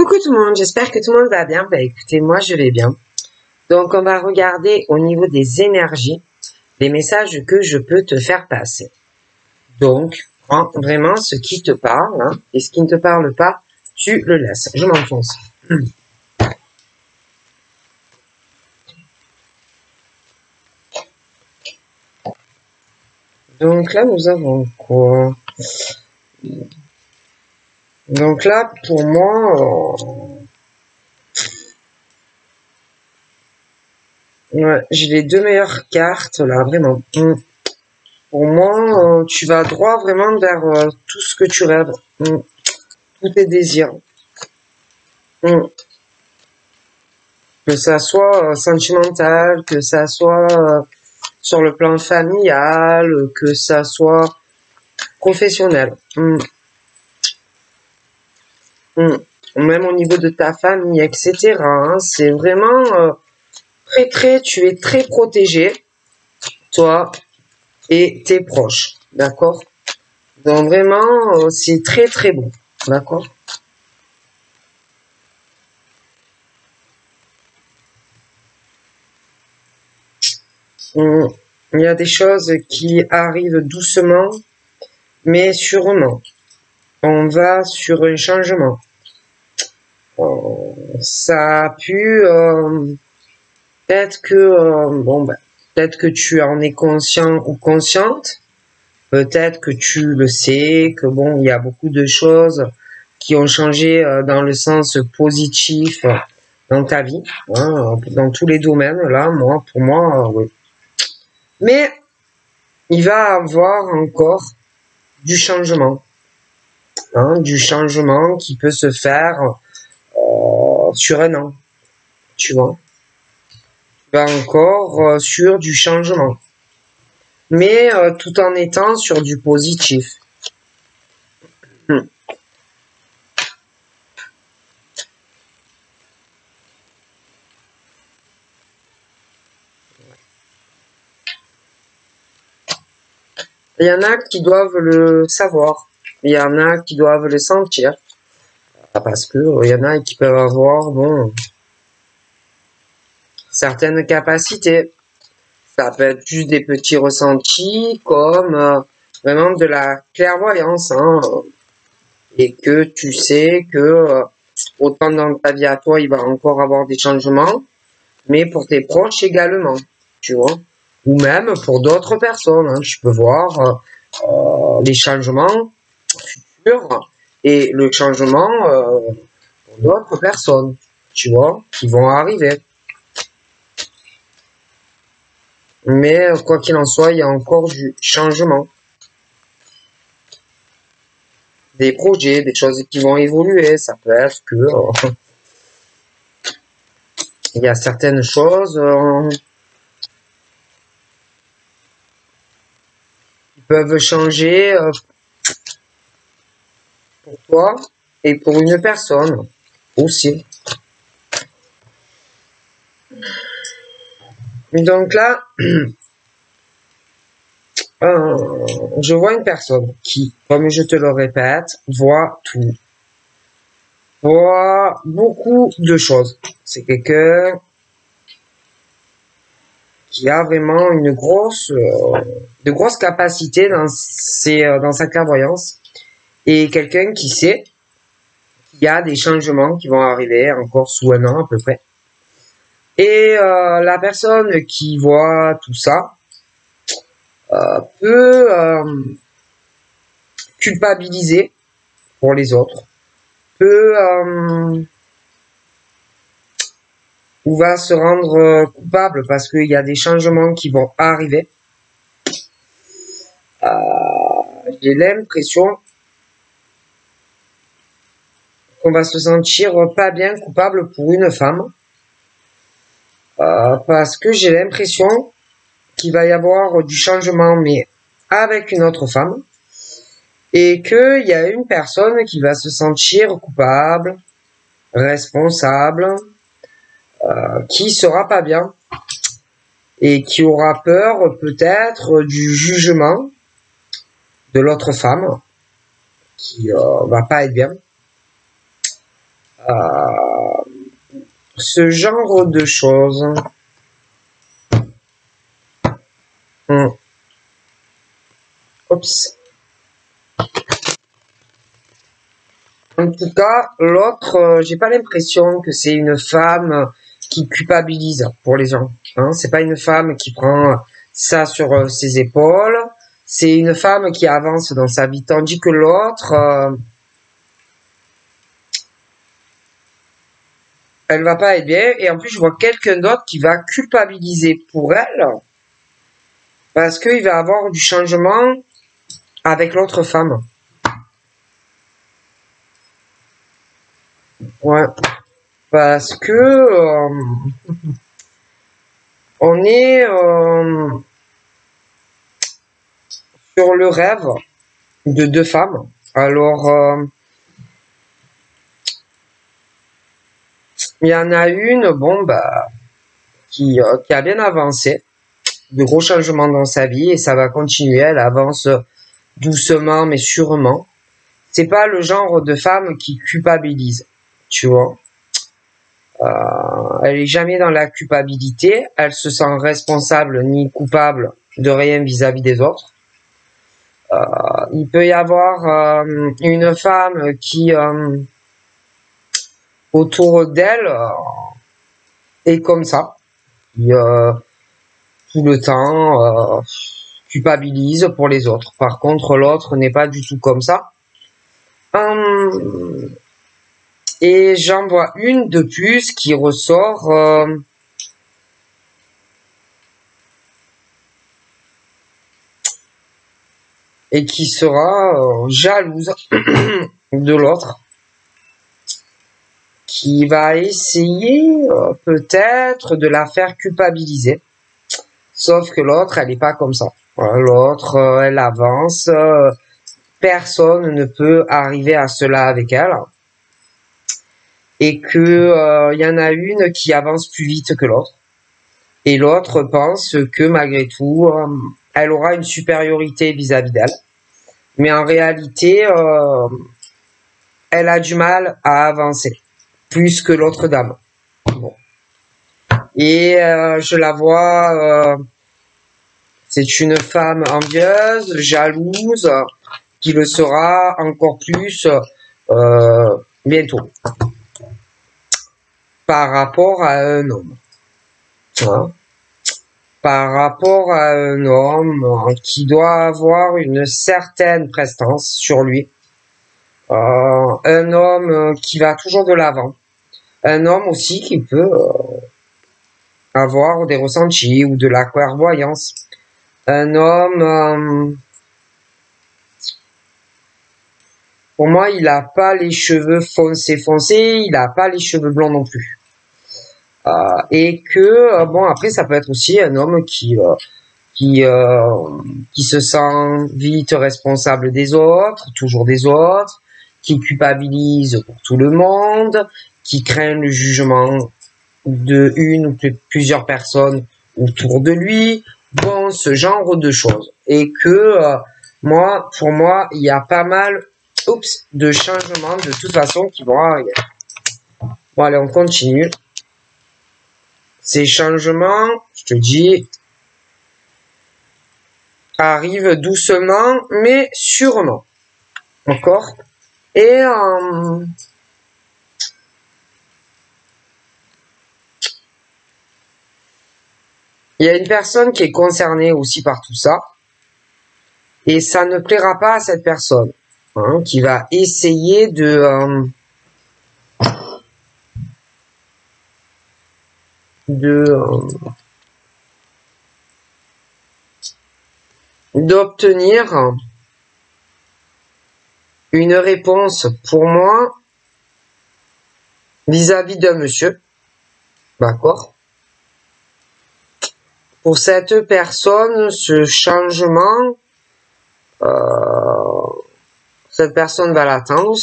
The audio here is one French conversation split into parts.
Coucou tout le monde, j'espère que tout le monde va bien. Bah écoutez, moi je vais bien. Donc on va regarder au niveau des énergies, les messages que je peux te faire passer. Donc, prends vraiment ce qui te parle, hein, et ce qui ne te parle pas, tu le laisses. Je m'enfonce. Donc là, nous avons quoi? Donc là, pour moi, ouais, j'ai les deux meilleures cartes, là, vraiment. Pour moi, tu vas droit vraiment vers tout ce que tu rêves, tous tes désirs. Que ça soit sentimental, que ça soit sur le plan familial, que ça soit professionnel. Même au niveau de ta famille, etc. Hein, c'est vraiment tu es très protégé, toi et tes proches, d'accord? Donc vraiment, c'est très bon, d'accord? Il y a des choses qui arrivent doucement, mais sûrement. On va sur un changement. Ça a pu peut-être que peut-être que tu en es conscient ou consciente, peut-être que tu le sais, que bon, il y a beaucoup de choses qui ont changé dans le sens positif dans ta vie, hein, dans tous les domaines. Là, pour moi, oui. Mais il va avoir encore du changement, hein, du changement qui peut se faire sur un an, tu vois. Va encore sur du changement, mais tout en étant sur du positif. Il y en a qui doivent le savoir, il y en a qui doivent le sentir, parce que il y en a qui peuvent avoir certaines capacités. Ça peut être juste des petits ressentis, comme vraiment de la clairvoyance, hein, et que tu sais que autant dans ta vie à toi, il va encore avoir des changements, mais pour tes proches également, tu vois, ou même pour d'autres personnes, hein, tu peux voir les changements futurs et le changement pour d'autres personnes, tu vois, qui vont arriver. Mais quoi qu'il en soit, il y a encore du changement. Des projets, des choses qui vont évoluer. Ça peut être que il y a certaines choses qui peuvent changer pour toi et pour une personne aussi. Donc là, je vois une personne qui, comme je te le répète, voit tout. Voit beaucoup de choses. C'est quelqu'un qui a vraiment de grosses capacités dans sa clairvoyance. Et quelqu'un qui sait qu'il y a des changements qui vont arriver encore sous un an à peu près. Et la personne qui voit tout ça peut culpabiliser pour les autres, peut ou va se rendre coupable parce qu'il y a des changements qui vont arriver. J'ai l'impression qu'on va se sentir pas bien coupable pour une femme parce que j'ai l'impression qu'il va y avoir du changement mais avec une autre femme et qu'il y a une personne qui va se sentir coupable, responsable, qui sera pas bien et qui aura peur peut-être du jugement de l'autre femme qui va pas être bien. Ce genre de choses. Oups. En tout cas, l'autre, j'ai pas l'impression que c'est une femme qui culpabilise pour les gens. Hein. C'est pas une femme qui prend ça sur ses épaules. C'est une femme qui avance dans sa vie, tandis que l'autre, elle va pas être bien. Et en plus, je vois quelqu'un d'autre qui va culpabiliser pour elle parce qu'il va avoir du changement avec l'autre femme. Ouais. Parce que on est sur le rêve de deux femmes. Alors, il y en a une, bon, bah, qui a bien avancé, de gros changements dans sa vie et ça va continuer. Elle avance doucement mais sûrement. C'est pas le genre de femme qui culpabilise, tu vois. Elle est jamais dans la culpabilité. Elle se sent responsable ni coupable de rien vis-à-vis des autres. Il peut y avoir une femme qui autour d'elle est comme ça, qui tout le temps culpabilise pour les autres. Par contre, l'autre n'est pas du tout comme ça. Et j'en vois une de plus qui ressort et qui sera jalouse de l'autre, qui va essayer peut-être de la faire culpabiliser. Sauf que l'autre, elle n'est pas comme ça. L'autre, elle avance. Personne ne peut arriver à cela avec elle. Et que y en a une qui avance plus vite que l'autre. Et l'autre pense que malgré tout, elle aura une supériorité vis-à-vis d'elle. Mais en réalité, elle a du mal à avancer. Plus que l'autre dame. Bon. Et je la vois... c'est une femme envieuse, jalouse, qui le sera encore plus bientôt par rapport à un homme. Hein. Par rapport à un homme qui doit avoir une certaine prestance sur lui. Un homme qui va toujours de l'avant. Un homme aussi qui peut avoir des ressentis ou de la clairvoyance. Un homme... pour moi, il n'a pas les cheveux foncés, il n'a pas les cheveux blancs non plus. Et que, bon, après, ça peut être aussi un homme qui se sent vite responsable des autres, toujours des autres, qui culpabilise pour tout le monde, qui craint le jugement de une ou plusieurs personnes autour de lui. Bon, ce genre de choses. Et que, pour moi, il y a pas mal de changements de toute façon qui vont arriver. Bon, allez, on continue. Ces changements, je te dis, arrivent doucement, mais sûrement. D'accord? Et il y a une personne qui est concernée aussi par tout ça. Et ça ne plaira pas à cette personne. Hein, qui va essayer d'obtenir une réponse pour moi vis-à-vis d'un monsieur. D'accord? Pour cette personne, ce changement, cette personne va l'attendre,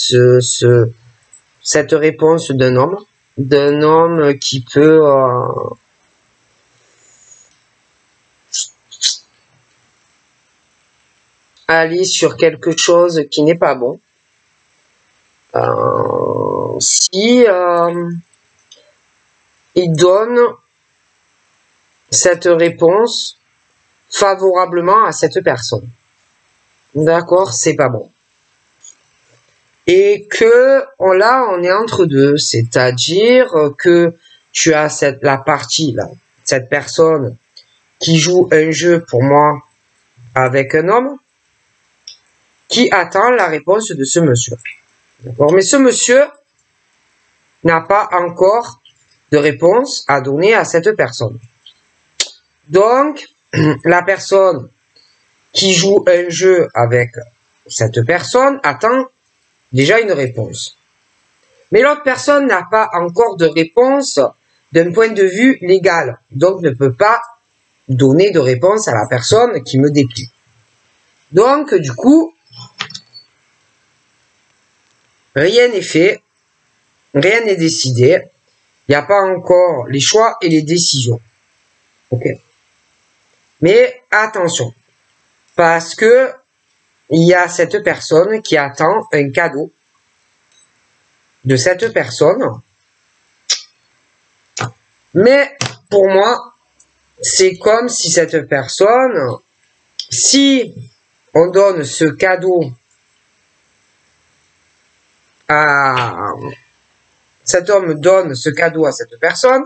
cette réponse d'un homme qui peut aller sur quelque chose qui n'est pas bon. si il donne cette réponse favorablement à cette personne. D'accord, c'est pas bon. Et que là, on est entre deux, c'est-à-dire que tu as la partie là, cette personne qui joue un jeu pour moi avec un homme qui attend la réponse de ce monsieur. D'accord, mais ce monsieur n'a pas encore de réponse à donner à cette personne. Donc, la personne qui joue un jeu avec cette personne attend déjà une réponse. Mais l'autre personne n'a pas encore de réponse d'un point de vue légal, donc ne peut pas donner de réponse à la personne qui me déplie. Donc, du coup, rien n'est fait, rien n'est décidé, il n'y a pas encore les choix et les décisions. Ok. Mais attention, parce que il y a cette personne qui attend un cadeau de cette personne. Mais pour moi, c'est comme si cette personne, si on donne ce cadeau à cet homme donne ce cadeau à cette personne,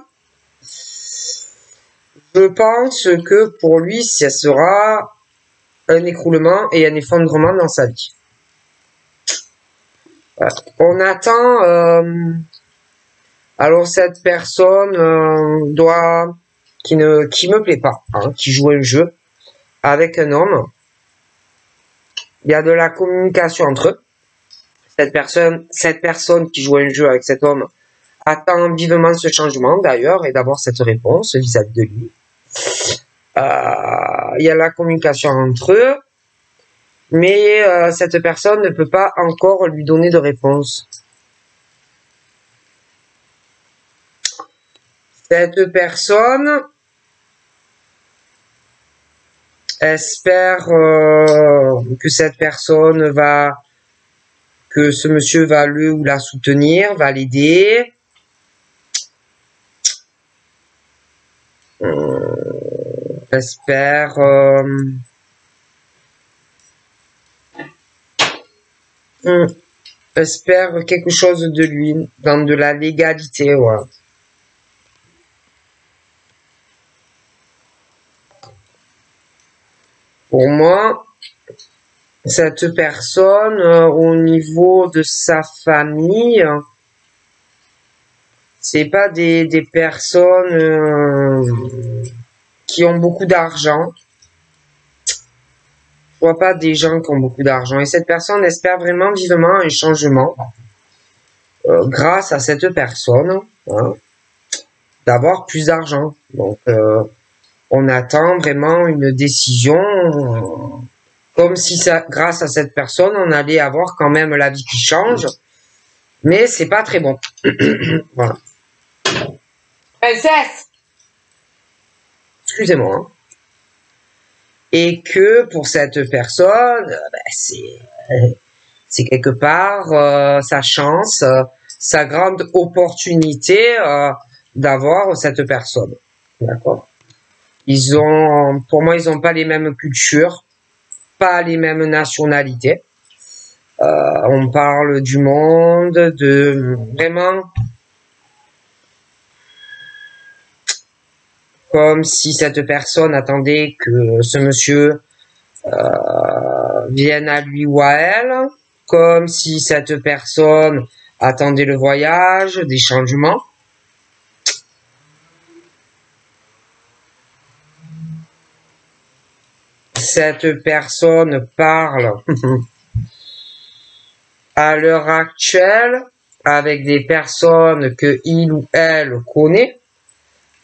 je pense que pour lui, ce sera un écroulement et un effondrement dans sa vie. On attend, alors cette personne qui me plaît pas, hein, qui joue un jeu avec un homme. Il y a de la communication entre eux. Cette personne qui joue un jeu avec cet homme attend vivement ce changement d'ailleurs et d'avoir cette réponse vis-à-vis de lui. Il y a la communication entre eux, mais cette personne ne peut pas encore lui donner de réponse. Cette personne espère que cette personne que ce monsieur va le ou la soutenir, va l'aider. Espère espère quelque chose de lui, dans de la légalité, ouais. Pour moi, cette personne, au niveau de sa famille, c'est pas des personnes qui ont beaucoup d'argent. Je vois pas des gens qui ont beaucoup d'argent. Et cette personne espère vraiment vivement un changement grâce à cette personne, hein, d'avoir plus d'argent. Donc, on attend vraiment une décision comme si grâce à cette personne, on allait avoir quand même la vie qui change. Mais c'est pas très bon. Voilà. Princesse! Excusez-moi. Hein. Et que pour cette personne, c'est quelque part sa chance, sa grande opportunité d'avoir cette personne. D'accord? Pour moi, ils n'ont pas les mêmes cultures, pas les mêmes nationalités. On parle du monde, de vraiment comme si cette personne attendait que ce monsieur vienne à lui ou à elle, comme si cette personne attendait le voyage, des changements. Cette personne parle à l'heure actuelle avec des personnes que il ou elle connaît,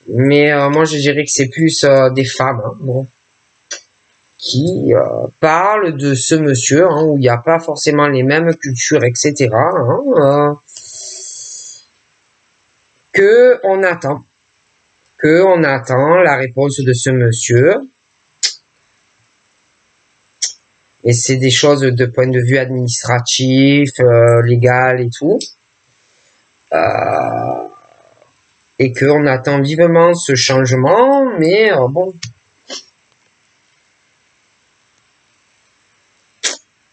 mais moi je dirais que c'est plus des femmes, hein, bon, qui parlent de ce monsieur, hein, où il n'y a pas forcément les mêmes cultures, etc. Hein, que on attend la réponse de ce monsieur. Et c'est des choses de point de vue administratif, légal et tout. Et qu'on attend vivement ce changement, mais bon.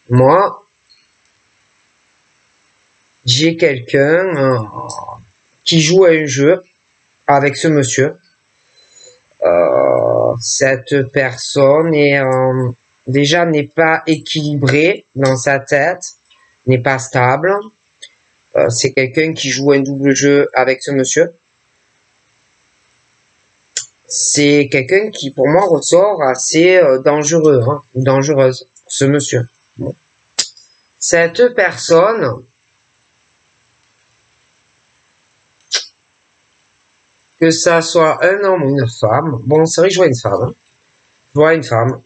Moi, j'ai quelqu'un qui joue à un jeu avec ce monsieur. Cette personne est déjà n'est pas équilibrée dans sa tête, n'est pas stable. C'est quelqu'un qui joue un double jeu avec ce monsieur. C'est quelqu'un qui, pour moi, ressort assez dangereux, hein, dangereuse, ce monsieur. Bon. Cette personne, que ça soit un homme ou une femme, bon, c'est vrai que je vois une femme, hein. Je vois une femme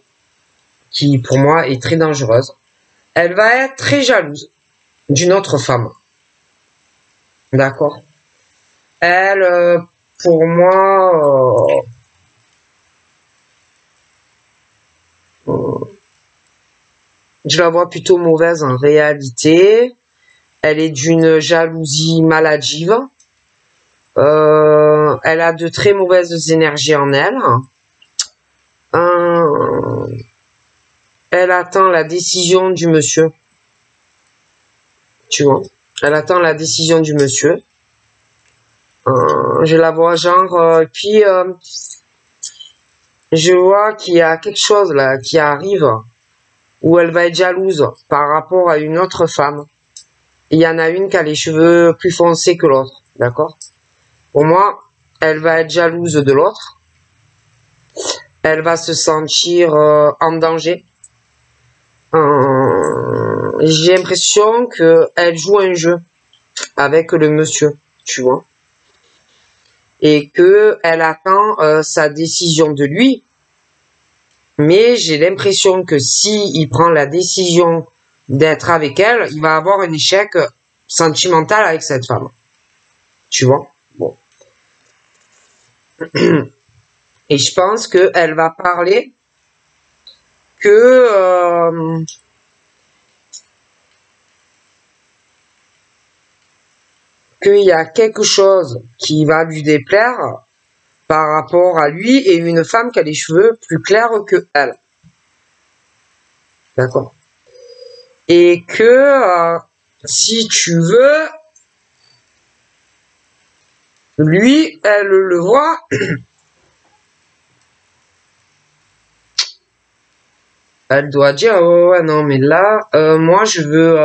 qui, pour moi, est très dangereuse. Elle va être très jalouse d'une autre femme. D'accord? Elle, pour moi, je la vois plutôt mauvaise en réalité. Elle est d'une jalousie maladive. Elle a de très mauvaises énergies en elle. Elle attend la décision du monsieur. Tu vois? Elle attend la décision du monsieur. Je la vois genre... puis, je vois qu'il y a quelque chose là qui arrive où elle va être jalouse par rapport à une autre femme. Il y en a une qui a les cheveux plus foncés que l'autre. D'accord? Pour moi, elle va être jalouse de l'autre. Elle va se sentir en danger. J'ai l'impression qu'elle joue un jeu avec le monsieur, tu vois. Et qu'elle attend sa décision de lui. Mais j'ai l'impression que si il prend la décision d'être avec elle, il va avoir un échec sentimental avec cette femme. Tu vois? Bon. Et je pense qu'elle va parler que qu'il y a quelque chose qui va lui déplaire par rapport à lui et une femme qui a les cheveux plus clairs que elle. D'accord? Et que si tu veux, lui, elle le voit. Elle doit dire, oh ouais, non, mais là, moi, je veux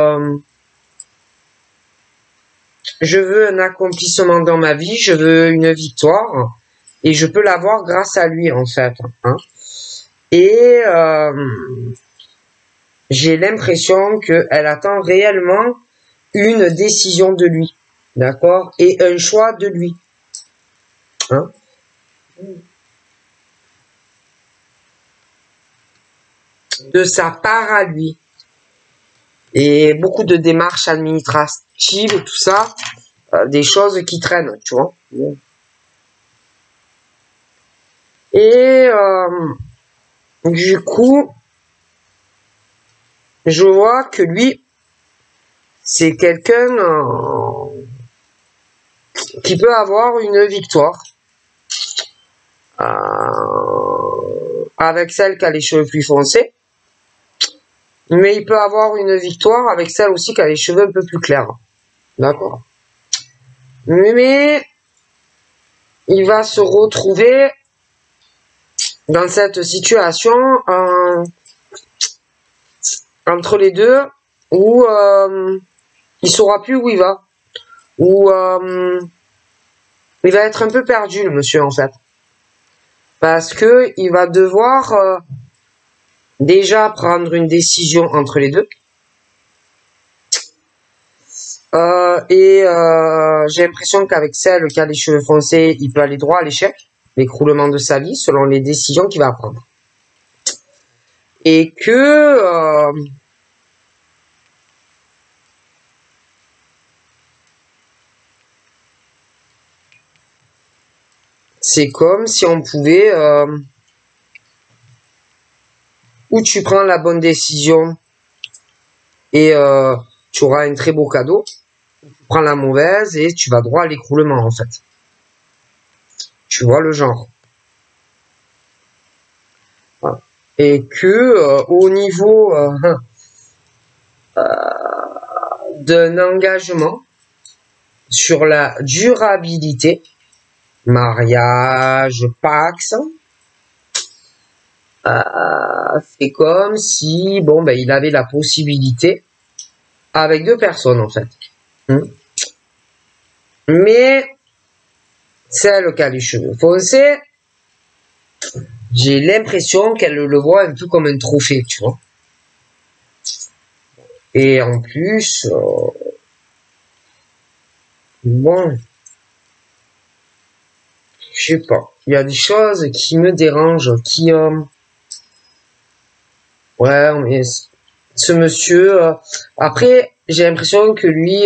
un accomplissement dans ma vie, je veux une victoire, et je peux l'avoir grâce à lui, en fait. Hein. Et j'ai l'impression qu'elle attend réellement une décision de lui, d'accord? Et un choix de lui. Hein. De sa part à lui. Et beaucoup de démarches administratives et tout ça, des choses qui traînent, tu vois. Et du coup, je vois que lui, c'est quelqu'un qui peut avoir une victoire avec celle qui a les cheveux plus foncés. Mais il peut avoir une victoire avec celle aussi qui a les cheveux un peu plus clairs. D'accord? Mais il va se retrouver dans cette situation entre les deux où il saura plus où il va. Où il va être un peu perdu, le monsieur, en fait. Parce que il va devoir déjà prendre une décision entre les deux. J'ai l'impression qu'avec celle qui a les cheveux foncés, il peut aller droit à l'échec, l'écroulement de sa vie, selon les décisions qu'il va prendre. Et que c'est comme si on pouvait ou tu prends la bonne décision et tu auras un très beau cadeau, tu prends la mauvaise et tu vas droit à l'écroulement, en fait. Tu vois le genre. Voilà. Et que au niveau d'un engagement sur la durabilité, mariage, Pax, c'est comme si bon ben il avait la possibilité avec deux personnes en fait. Mais celle qui a les cheveux foncés, j'ai l'impression qu'elle le voit un peu comme un trophée, tu vois. Et en plus, bon, je sais pas. Il y a des choses qui me dérangent, qui ouais, mais ce monsieur, après, j'ai l'impression que lui,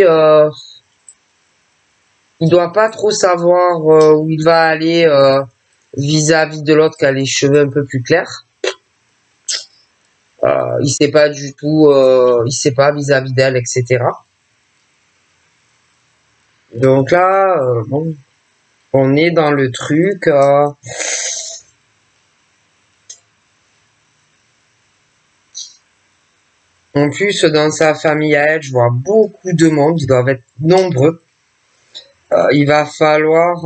il doit pas trop savoir où il va aller vis-à-vis de l'autre qui a les cheveux un peu plus clairs. Il sait pas du tout, il sait pas vis-à-vis d'elle, etc. Donc là, bon, on est dans le truc. En plus, dans sa famille à elle, je vois beaucoup de monde, ils doivent être nombreux. Il va falloir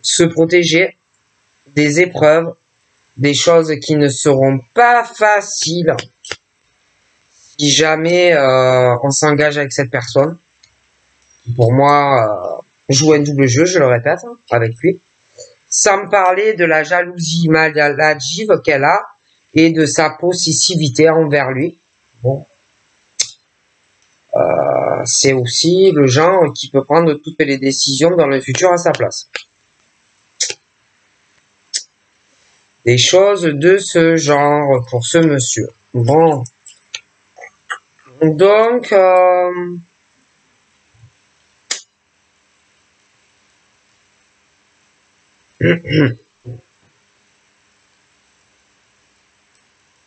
se protéger des épreuves, des choses qui ne seront pas faciles si jamais on s'engage avec cette personne. Pour moi, joue un double jeu, je le répète, avec lui. Sans me parler de la jalousie maladive qu'elle a et de sa possessivité envers lui. Bon, c'est aussi le genre qui peut prendre toutes les décisions dans le futur à sa place. Des choses de ce genre pour ce monsieur. Bon. Donc,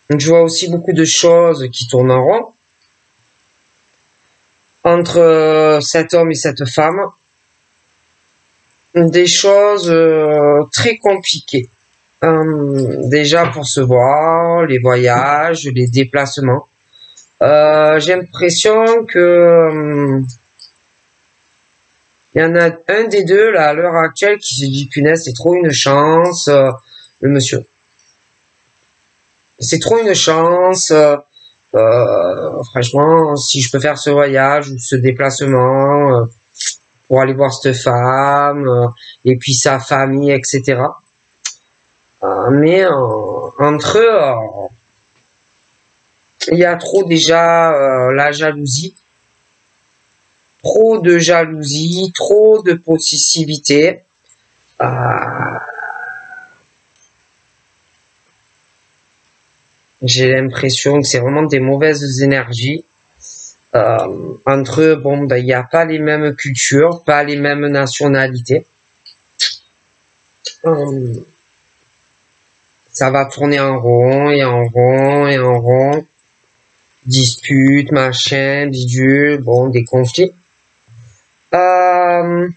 je vois aussi beaucoup de choses qui tournent en rond entre cet homme et cette femme. Des choses très compliquées. Déjà pour se voir, les voyages, les déplacements. J'ai l'impression que il y en a un des deux là à l'heure actuelle qui se dit punaise c'est trop une chance, le monsieur. C'est trop une chance. Franchement, si je peux faire ce voyage ou ce déplacement pour aller voir cette femme et puis sa famille, etc. Mais entre eux, il y a trop déjà la jalousie, trop de jalousie, trop de possessivité. J'ai l'impression que c'est vraiment des mauvaises énergies. Entre eux, bon, ben, il n'y a pas les mêmes cultures, pas les mêmes nationalités. Ça va tourner en rond et en rond et en rond. Disputes, machin, bidule, bon, des conflits. Il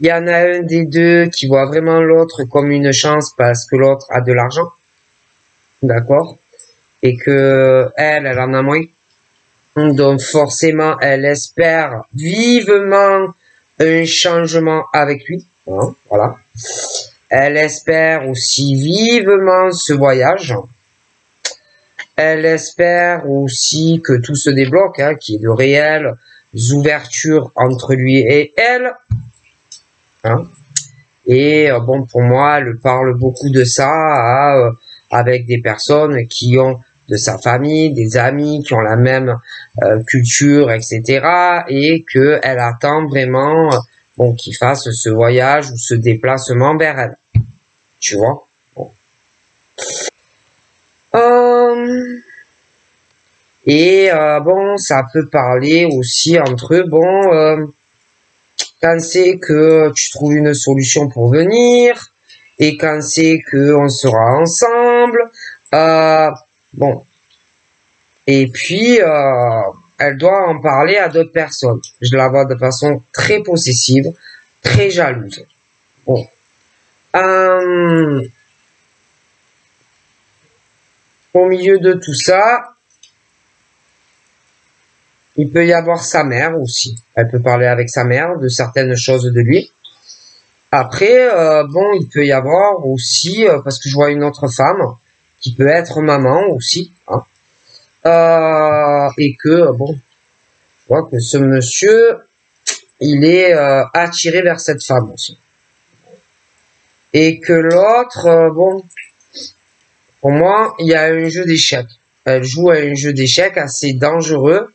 y en a un des deux qui voit vraiment l'autre comme une chance parce que l'autre a de l'argent. D'accord? Et que elle en a moins. Donc forcément, elle espère vivement un changement avec lui. Voilà. Elle espère aussi vivement ce voyage. Elle espère aussi que tout se débloque, qu'il y ait de réelles ouvertures entre lui et elle. Et bon, pour moi, elle parle beaucoup de ça avec des personnes qui ont de sa famille, des amis qui ont la même culture, etc. Et que elle attend vraiment, bon, qu'il fasse ce voyage ou ce déplacement vers elle. Tu vois. Bon. Et bon, ça peut parler aussi entre eux. Bon, quand c'est que tu trouves une solution pour venir et quand c'est que on sera ensemble. Bon. Et puis elle doit en parler à d'autres personnes. Je la vois de façon très possessive, très jalouse. Bon. Au milieu de tout ça, il peut y avoir sa mère aussi. Elle peut parler avec sa mère de certaines choses de lui. Après, bon, il peut y avoir aussi, parce que je vois une autre femme, qui peut être maman aussi, hein, et que, bon, je vois que ce monsieur, il est attiré vers cette femme aussi. Et que l'autre, bon, pour moi, il y a un jeu d'échecs. Elle joue à un jeu d'échecs assez dangereux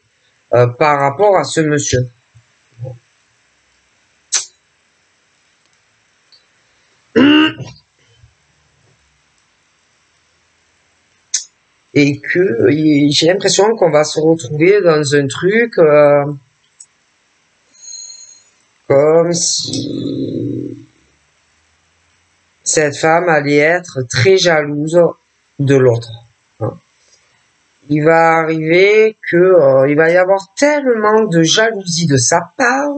par rapport à ce monsieur. Et que j'ai l'impression qu'on va se retrouver dans un truc comme si cette femme allait être très jalouse de l'autre. Hein. Il va arriver que il va y avoir tellement de jalousie de sa part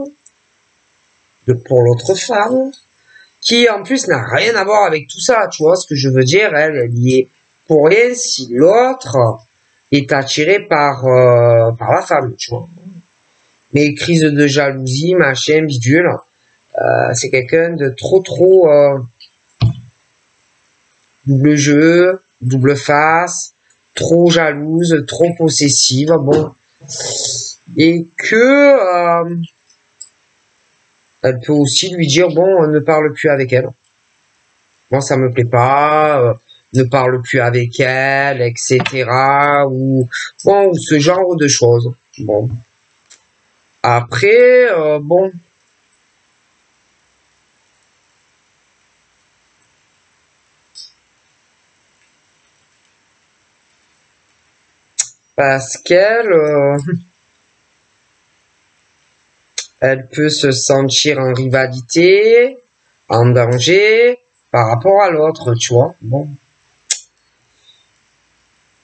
pour l'autre femme qui en plus n'a rien à voir avec tout ça. Tu vois ce que je veux dire? Elle y est pour rien si l'autre est attiré par la femme, tu vois. Mais crise de jalousie, machin, bidule, c'est quelqu'un de trop double jeu, double face, trop jalouse, trop possessive, bon. Et que elle peut aussi lui dire, bon, on ne parle plus avec elle. Moi, ça me plaît pas, ne parle plus avec elle, etc. Ou bon, ou ce genre de choses. Bon. Après, bon, parce qu'elle, elle peut se sentir en rivalité, en danger par rapport à l'autre, tu vois. Bon.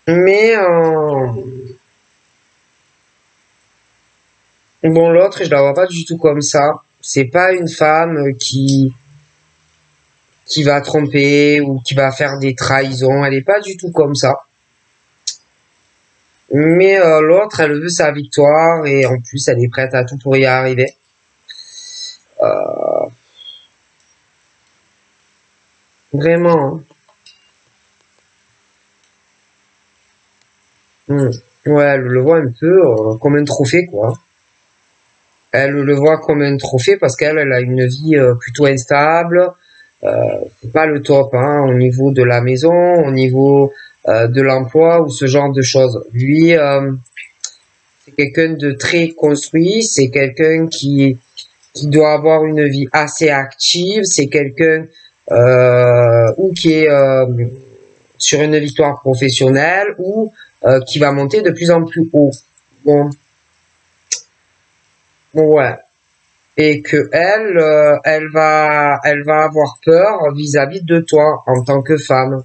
Mais bon, l'autre, je la vois pas du tout comme ça. C'est pas une femme qui va tromper ou qui va faire des trahisons. Elle est pas du tout comme ça. Mais l'autre, elle veut sa victoire et en plus, elle est prête à tout pour y arriver. Euh, vraiment. Hein. Ouais, elle le voit un peu comme un trophée, quoi. Elle le voit comme un trophée parce qu'elle a une vie plutôt instable. C'est pas le top, hein, au niveau de la maison, au niveau de l'emploi ou ce genre de choses. Lui, c'est quelqu'un de très construit, c'est quelqu'un qui doit avoir une vie assez active, c'est quelqu'un ou qui est sur une victoire professionnelle ou qui va monter de plus en plus haut. Bon, bon ouais. Et que elle, elle va avoir peur vis-à-vis de toi en tant que femme.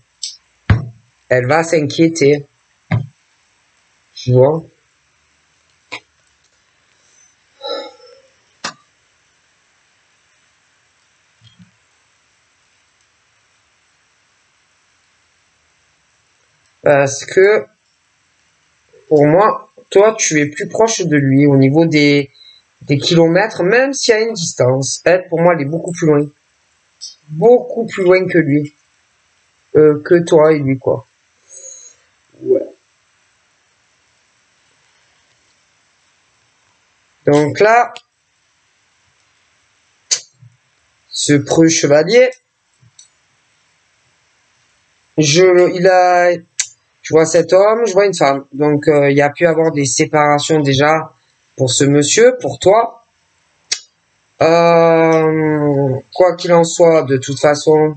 Elle va s'inquiéter, tu vois. Parce que pour moi, toi, tu es plus proche de lui au niveau des kilomètres, même s'il y a une distance. Elle, pour moi, elle est beaucoup plus loin. Beaucoup plus loin que lui. Que toi et lui, quoi. Ouais. Donc là, ce preux chevalier, je vois cet homme, je vois une femme. Donc, il y a pu avoir des séparations déjà pour ce monsieur, pour toi. Quoi qu'il en soit, de toute façon,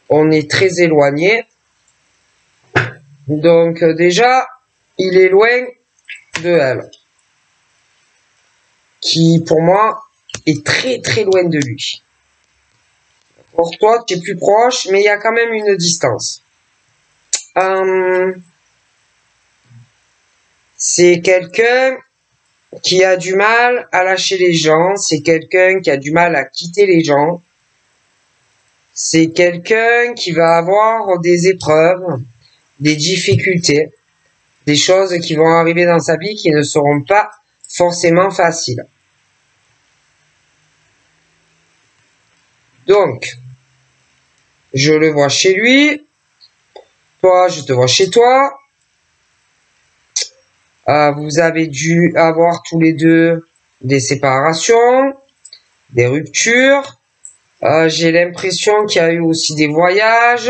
on est très éloigné. Donc, déjà, il est loin de elle. Qui, pour moi, est très loin de lui. Pour toi, tu es plus proche, mais il y a quand même une distance. Euh, C'est quelqu'un qui a du mal à lâcher les gens, c'est quelqu'un qui a du mal à quitter les gens, c'est quelqu'un qui va avoir des épreuves, des difficultés, des choses qui vont arriver dans sa vie qui ne seront pas forcément faciles. Donc, je le vois chez lui, toi, je te vois chez toi. Vous avez dû avoir tous les deux des séparations, des ruptures. J'ai l'impression qu'il y a eu aussi des voyages,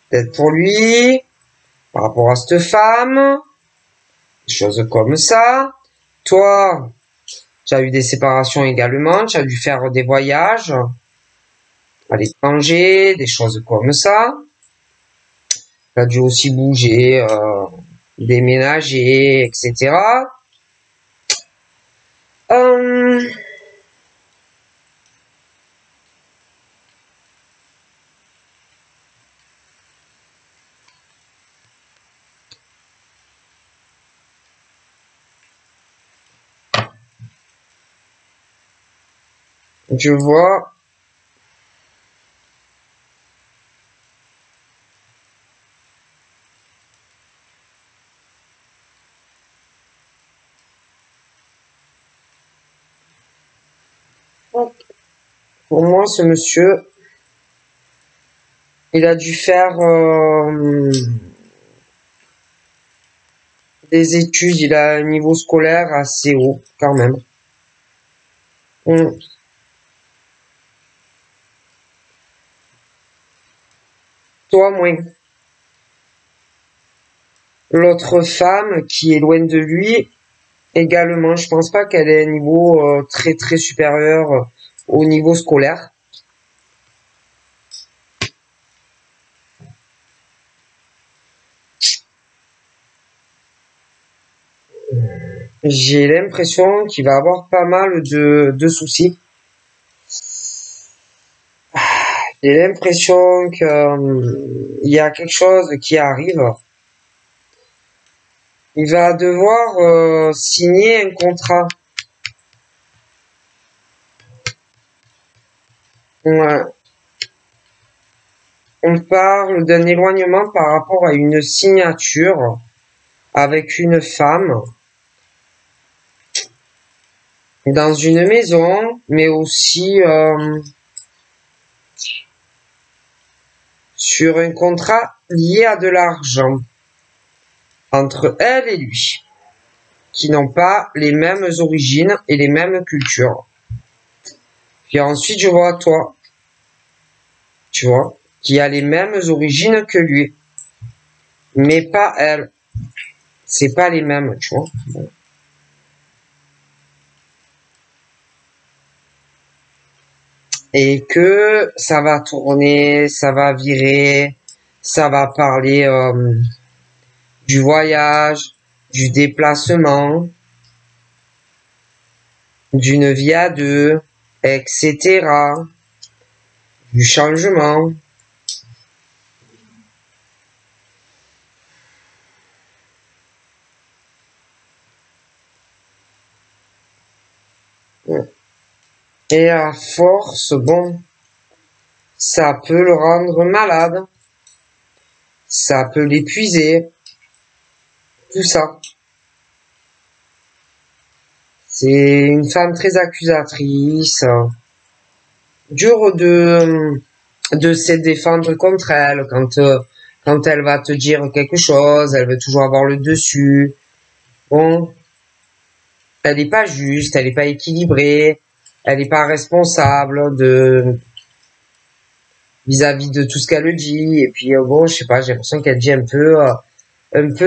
peut-être pour lui, par rapport à cette femme, des choses comme ça. Toi, tu as eu des séparations également, tu as dû faire des voyages à l'étranger, des choses comme ça. Tu as dû aussi bouger, déménager, etc. Euh, je vois. Pour moi, ce monsieur, il a dû faire des études, il a un niveau scolaire assez haut quand même. Toi, moins. L'autre femme qui est loin de lui, également, je pense pas qu'elle ait un niveau très très supérieur au niveau scolaire. J'ai l'impression qu'il va avoir pas mal de soucis. J'ai l'impression que il y a quelque chose qui arrive. Il va devoir signer un contrat. Ouais. On parle d'un éloignement par rapport à une signature avec une femme dans une maison, mais aussi sur un contrat lié à de l'argent entre elle et lui, qui n'ont pas les mêmes origines et les mêmes cultures. Puis ensuite, je vois toi, tu vois, qui a les mêmes origines que lui, mais pas elle. C'est pas les mêmes, tu vois. Bon. Et que ça va tourner, ça va virer, ça va parler du voyage, du déplacement, d'une vie à deux, etc., du changement. Et à force, bon, ça peut le rendre malade, ça peut l'épuiser, tout ça. C'est une femme très accusatrice, dur de se défendre contre elle quand elle va te dire quelque chose, elle veut toujours avoir le dessus. Bon, elle n'est pas juste, elle n'est pas équilibrée, elle n'est pas responsable de vis-à-vis de tout ce qu'elle dit. Et puis bon, je sais pas, j'ai l'impression qu'elle dit un peu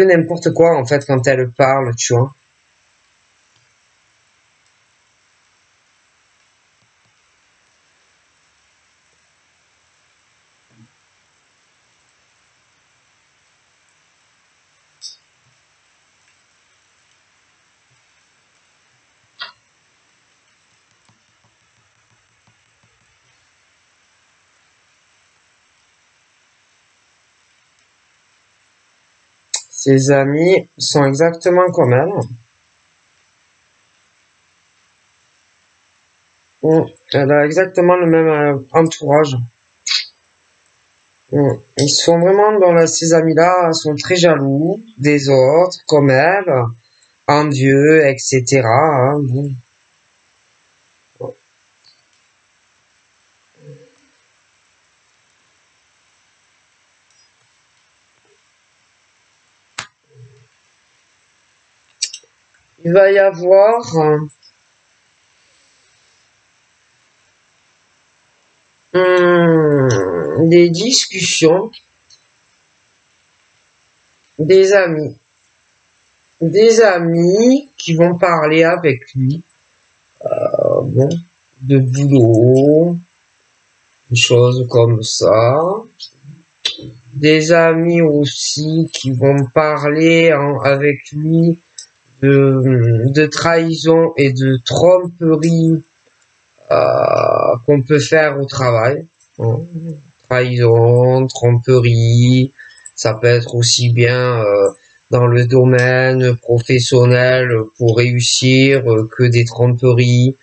n'importe quoi en fait quand elle parle, tu vois. Ses amis sont exactement comme elle. Elle a exactement le même entourage. Ils sont vraiment ces amis-là sont très jaloux des autres, comme elle, envieux, etc. Bon. Il va y avoir des discussions, des amis qui vont parler avec lui, bon, de boulot, des choses comme ça. Des amis aussi qui vont parler avec lui de trahison et de tromperie qu'on peut faire au travail. Hein. Trahison, tromperie, ça peut être aussi bien dans le domaine professionnel pour réussir que des tromperies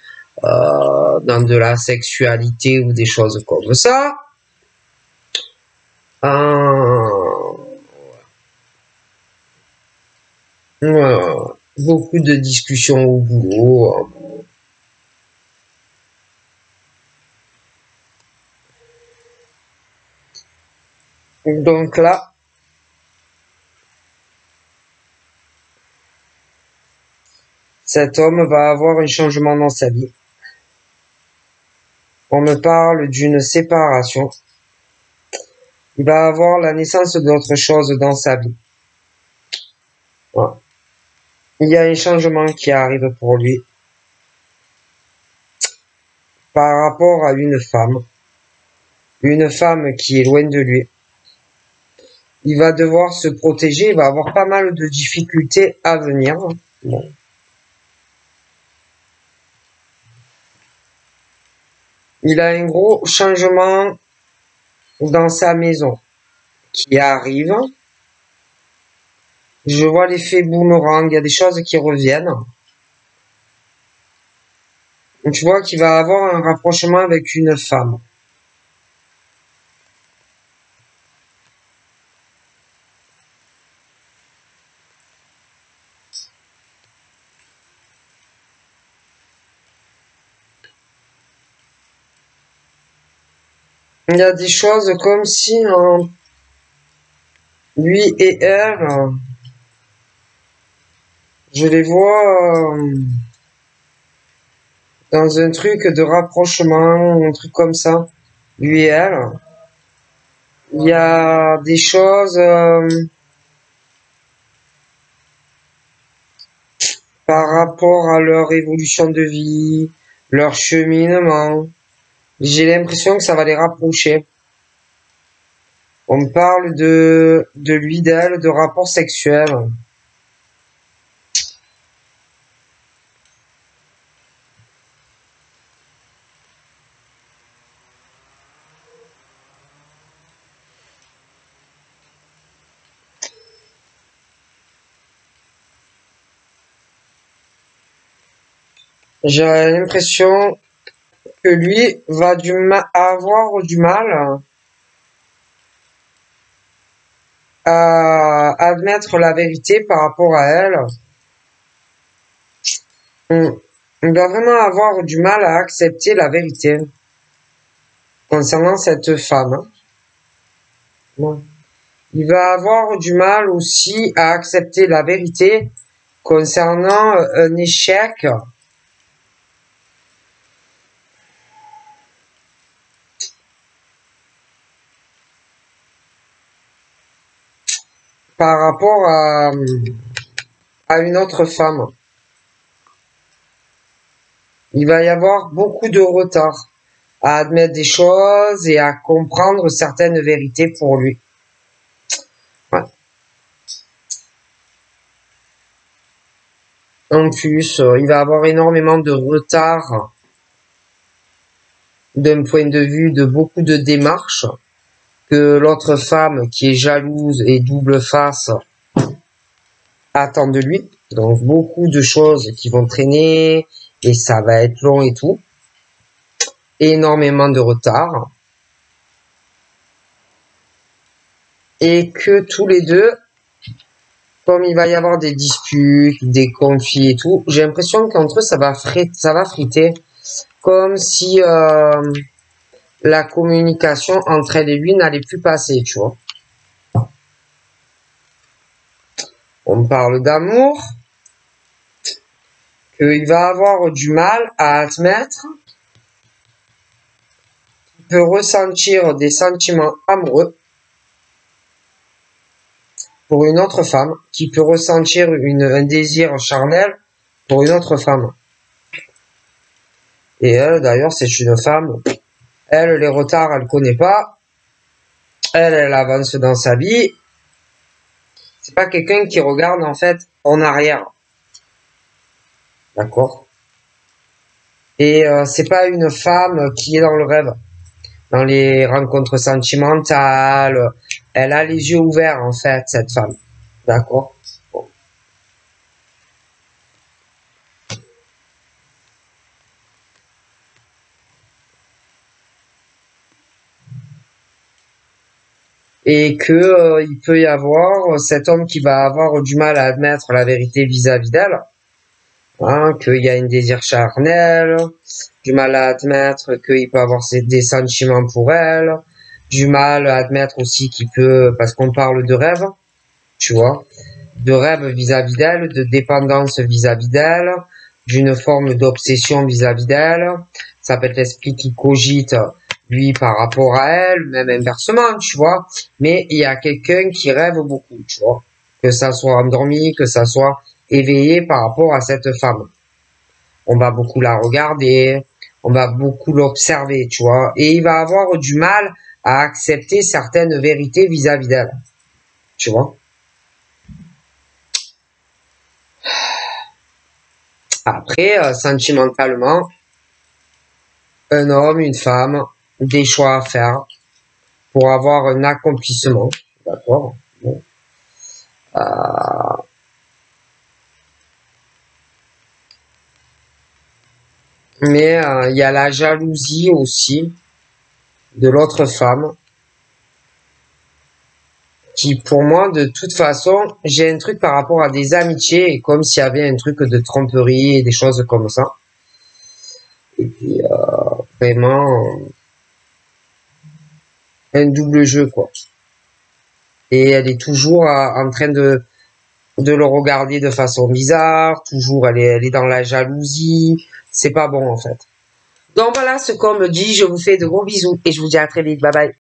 dans de la sexualité ou des choses comme ça. Beaucoup de discussions au boulot. Donc là, cet homme va avoir un changement dans sa vie. On me parle d'une séparation. Il va avoir la naissance d'autre chose dans sa vie. Voilà. Il y a un changement qui arrive pour lui par rapport à une femme qui est loin de lui. Il va devoir se protéger, il va avoir pas mal de difficultés à venir. Bon. Il a un gros changement dans sa maison qui arrive. Je vois l'effet boomerang, il y a des choses qui reviennent. Tu vois qu'il va avoir un rapprochement avec une femme. Il y a des choses comme si lui et elle, je les vois dans un truc de rapprochement, un truc comme ça. Lui et elle. Il y a des choses par rapport à leur évolution de vie, leur cheminement. J'ai l'impression que ça va les rapprocher. On me parle de lui, d'elle, de rapports sexuels. J'ai l'impression que lui va avoir du mal à admettre la vérité par rapport à elle. Il va vraiment avoir du mal à accepter la vérité concernant cette femme. Il va avoir du mal aussi à accepter la vérité concernant un échec par rapport à une autre femme. Il va y avoir beaucoup de retard à admettre des choses et à comprendre certaines vérités pour lui. Ouais. En plus, il va avoir énormément de retard d'un point de vue de beaucoup de démarches que l'autre femme qui est jalouse et double face attend de lui. Donc beaucoup de choses qui vont traîner et ça va être long et tout. Énormément de retard. Et que tous les deux, comme il va y avoir des disputes, des conflits et tout, j'ai l'impression qu'entre eux ça va friter. Comme si la communication entre elle et lui n'allait plus passer, tu vois. On parle d'amour, qu'il va avoir du mal à admettre, qu'il peut ressentir des sentiments amoureux pour une autre femme, qui peut ressentir un désir charnel pour une autre femme. Et elle, d'ailleurs, c'est une femme, elle, les retards, elle connaît pas, elle avance dans sa vie, c'est pas quelqu'un qui regarde, en fait, en arrière. D'accord? Et c'est pas une femme qui est dans le rêve, dans les rencontres sentimentales. Elle a les yeux ouverts, en fait, cette femme. D'accord? Bon. Et que il peut y avoir cet homme qui va avoir du mal à admettre la vérité vis-à-vis d'elle. Hein, qu'il y a un désir charnel, du mal à admettre qu'il peut avoir des sentiments pour elle, du mal à admettre aussi qu'il peut, parce qu'on parle de rêve, tu vois, de rêve vis-à-vis d'elle, de dépendance vis-à-vis d'elle, d'une forme d'obsession vis-à-vis d'elle. Ça peut être l'esprit qui cogite, lui, par rapport à elle, même inversement, tu vois. Mais il y a quelqu'un qui rêve beaucoup, tu vois. Que ça soit endormi, que ça soit éveillé par rapport à cette femme. On va beaucoup la regarder, on va beaucoup l'observer, tu vois. Et il va avoir du mal à accepter certaines vérités vis-à-vis d'elle, tu vois. Après, sentimentalement, un homme, une femme, des choix à faire pour avoir un accomplissement, d'accord. Bon. Mais il y a la jalousie aussi de l'autre femme qui, pour moi, de toute façon, j'ai un truc par rapport à des amitiés, comme s'il y avait un truc de tromperie et des choses comme ça. Et puis, vraiment, un double jeu, quoi. Et elle est toujours en train de le regarder de façon bizarre, toujours elle est dans la jalousie, c'est pas bon en fait. Donc voilà ce qu'on me dit, je vous fais de gros bisous et je vous dis à très vite, bye bye.